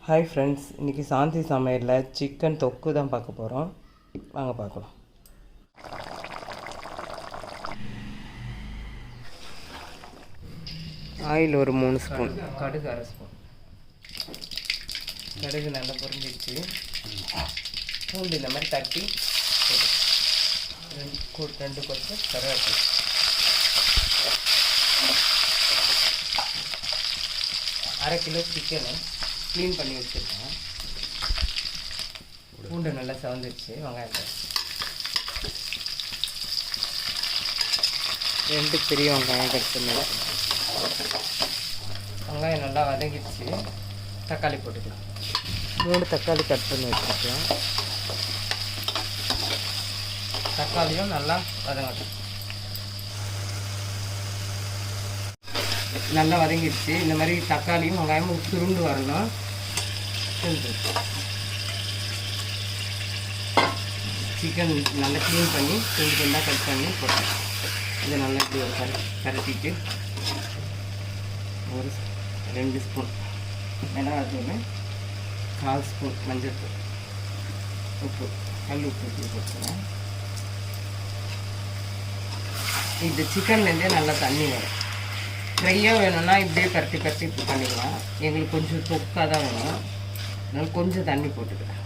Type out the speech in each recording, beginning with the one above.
Hi friends, இன்றைக்கி சாந்தி சமையலில் chicken தொக்கு தான் பார்க்க போகிறோம். வாங்க பார்க்கலாம். ஆயில் ஒரு 3 ஸ்பூன், கடுகு அரை ஸ்பூன். கடுகு நல்லா பொரிஞ்சிடுச்சு. பூண்டு இந்த மாதிரி தட்டி ரெண்டு கொத்து கருவேப்பிலை, அரை கிலோ சிக்கனு க்ளீன் பண்ணி வச்சுருக்கேன். பூண்டு நல்லா செவந்துடுச்சு. வெங்காயத்தை 2 பெரிய வெங்காயம் கட் பண்ணி வெங்காயம் நல்லா வதங்கிடுச்சு. தக்காளி போட்டுக்கலாம். 3 தக்காளி கட் பண்ணி வச்சுருக்கேன். தக்காளியும் நல்லா வதங்கட்டும். நல்லா வதங்கிடுச்சு. இந்த மாதிரி தக்காளியும் வெங்காயமும் சுருண்டு வரணும். சிக்கன் நல்லா க்ளீன் பண்ணி துண்டு துண்டாக கட் பண்ணி போட்டேன். இதை நல்லா இப்படி ஒரு கரட்டிட்டு ஒரு 2 ஸ்பூன் மிளகாத்தூள், 1/4 ஸ்பூன் மஞ்சள் தூள், உப்பு, கல் உப்பு இப்படி போட்டுக்கிறேன். இந்த சிக்கன்லேருந்தே நல்லா தண்ணி வரும். ஃப்ரையாக வேணும்னா இப்படியே பரட்டி பண்ணிக்கலாம். எங்களுக்கு கொஞ்சம் தொக்காக தான் வேணும், அதனால் கொஞ்சம் தண்ணி போட்டுக்கிறேன்.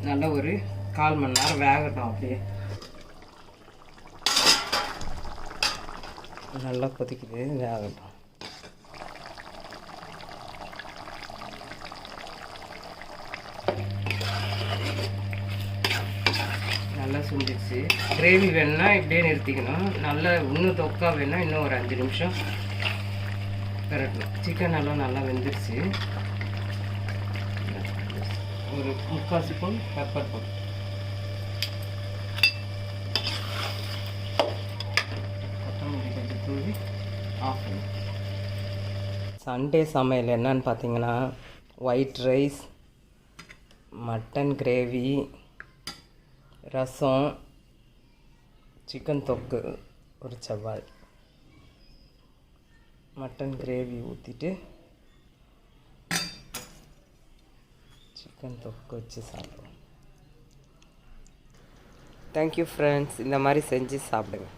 நல்லா ஒரு 1/4 மணி நேரம் வேகட்டும். அப்படியே நல்லா கொதிக்குது, வேகட்டும். நல்லா சுண்டிடுச்சு. கிரேவி வேணும்னா இப்படியே நிறுத்திக்கணும். நல்லா இன்னும் தொக்கா வேணும்னா இன்னும் ஒரு 5 நிமிஷம் கரெக்டும். சிக்கன் நல்லா வெந்துடுச்சு. ஒரு 3/4 ஸ்பூன் பெப்பர் போட்டு கொத்தமல்லி கொஞ்சம் தூவி ஆஃப் பண்ணி. சண்டே சமையல் என்னன்னு பார்த்தீங்கன்னா, ஒயிட் ரைஸ், மட்டன் கிரேவி, ரசம், சிக்கன் தொக்கு, ஒரு செவ்வாழை. மட்டன் கிரேவி ஊற்றிட்டு சிக்கன் தொக்கு வச்சு சாப்பிடுவோம். Thank you friends. இந்த மாதிரி செஞ்சு சாப்பிடுங்க.